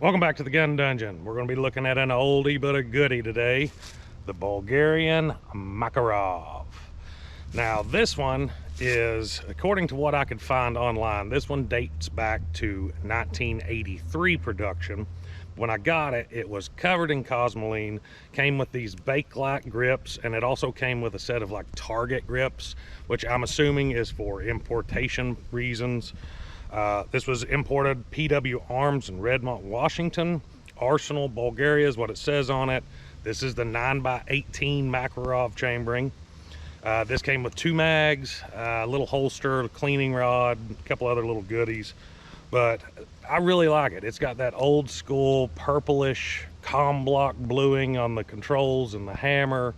Welcome back to the gun dungeon. We're going to be looking at an oldie but a goodie today, the Bulgarian Makarov. Now this one is, according to what I could find online, this one dates back to 1983 production. When I got it, it was covered in cosmoline, came with these Bakelite grips, and it also came with a set of like Target grips, which I'm assuming is for importation reasons. This was imported PW Arms in Redmont, Washington. Arsenal, Bulgaria is what it says on it. This is the 9x18 Makarov chambering. This came with 2 mags, a little holster, a cleaning rod, a couple other little goodies. But I really like it. It's got that old school purplish comm block bluing on the controls and the hammer.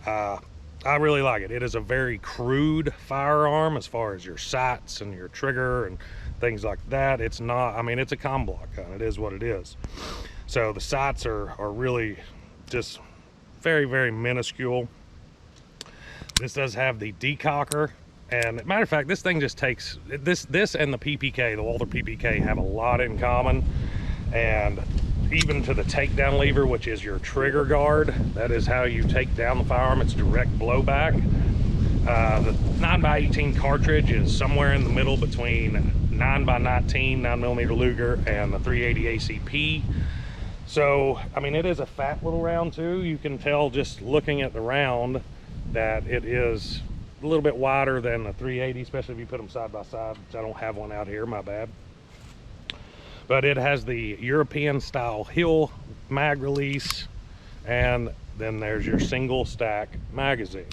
I really like it. It is a very crude firearm as far as your sights and your trigger and things like that. It's not, I mean, it's a comm block gun. It is what it is. So the sights are really just very, very minuscule. This does have the decocker. And matter of fact, this thing just takes, this and the PPK, the Walther PPK, have a lot in common. And even to the takedown lever, which is your trigger guard, that is how you take down the firearm. It's direct blowback. The 9x18 cartridge is somewhere in the middle between 9x19 9mm Luger and the 380 ACP. So I mean, it is a fat little round too. You can tell just looking at the round that it is a little bit wider than the 380, especially if you put them side by side, which I don't have one out here, my bad. But it has the European style hill mag release, and then there's your single stack magazine.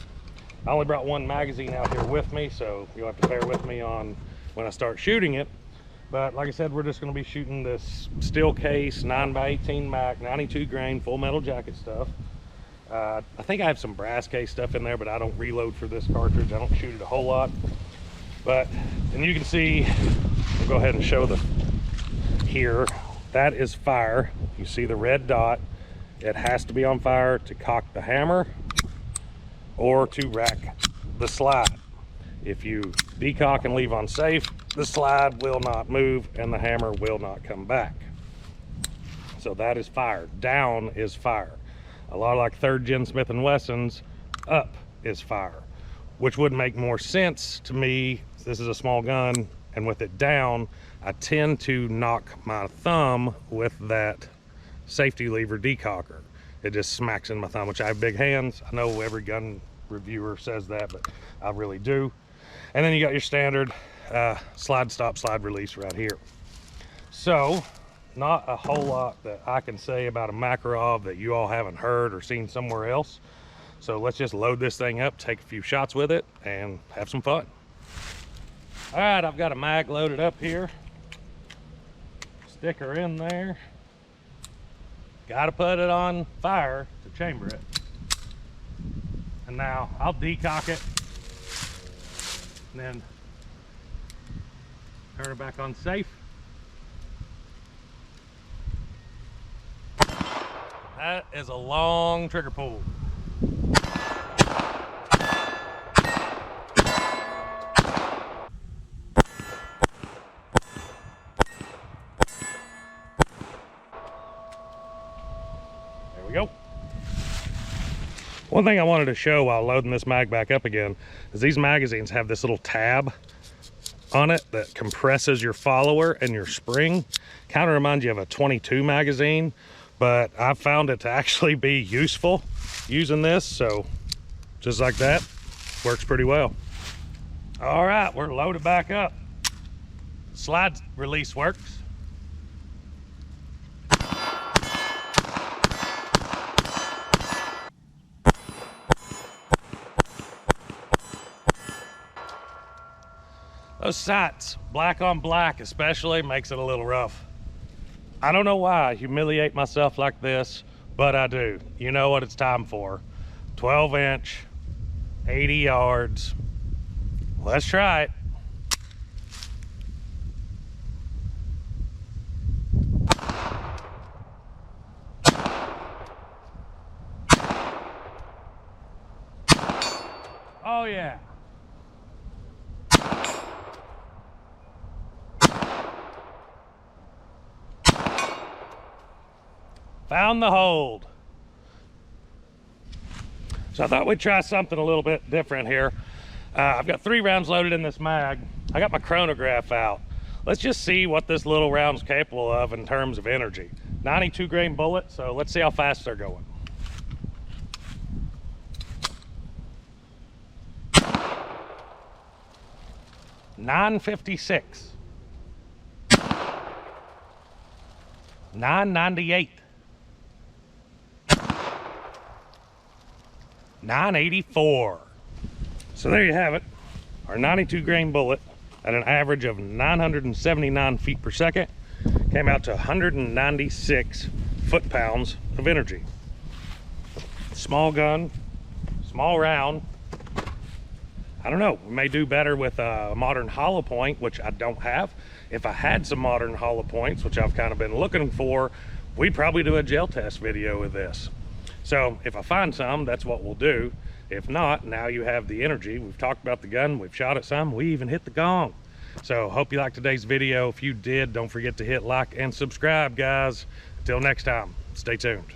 I only brought one magazine out here with me, so you'll have to bear with me on when I start shooting it. But like I said, we're just going to be shooting this steel case 9x18 Mac 92 grain full metal jacket stuff. I think I have some brass case stuff in there, but I don't reload for this cartridge. I don't shoot it a whole lot. But, and you can see, we'll go ahead and show the here, that is fire. You see the red dot. It has to be on fire to cock the hammer or to rack the slide. If you decock and leave on safe, the slide will not move and the hammer will not come back. So that is fire. Down is fire. A lot like 3rd gen Smith & Wessons, up is fire, which would make more sense to me. This is a small gun, and with it down, I tend to knock my thumb with that safety lever decocker. It just smacks in my thumb, which I have big hands. I know every gun reviewer says that, but I really do. And then you got your standard slide stop, slide release right here. So not a whole lot that I can say about a Makarov that you all haven't heard or seen somewhere else. So let's just load this thing up, take a few shots with it, and have some fun. All right, I've got a mag loaded up here. Stick her in there. Got to put it on fire to chamber it. And now I'll decock it and then turn it back on safe. That is a long trigger pull. There we go. One thing I wanted to show while loading this mag back up again is these magazines have this little tab on it that compresses your follower and your spring. Kind of reminds you of a 22 magazine, but I found it to actually be useful using this. So just like that, works pretty well. All right, we're loaded back up. Slide release works. Those sights, black on black especially, makes it a little rough. I don't know why I humiliate myself like this, but I do. You know what it's time for. 12-inch, 80 yards. Let's try it. Oh yeah. Found the hold. So I thought we'd try something a little bit different here. I've got 3 rounds loaded in this mag. I got my chronograph out. Let's just see what this little round's capable of in terms of energy. 92 grain bullet, so let's see how fast they're going. $9.56. $9.98. $9.84. So there you have it, our 92 grain bullet at an average of 979 feet per second came out to 196 foot-pounds of energy. Small gun, small round. I don't know, we may do better with a modern hollow point, which I don't have. If I had some modern hollow points, which I've kind of been looking for, we'd probably do a gel test video with this. So if I find some, that's what we'll do. If not, now you have the energy. We've talked about the gun, we've shot it some, we even hit the gong. So hope you liked today's video. If you did, don't forget to hit like and subscribe, guys. Until next time, stay tuned.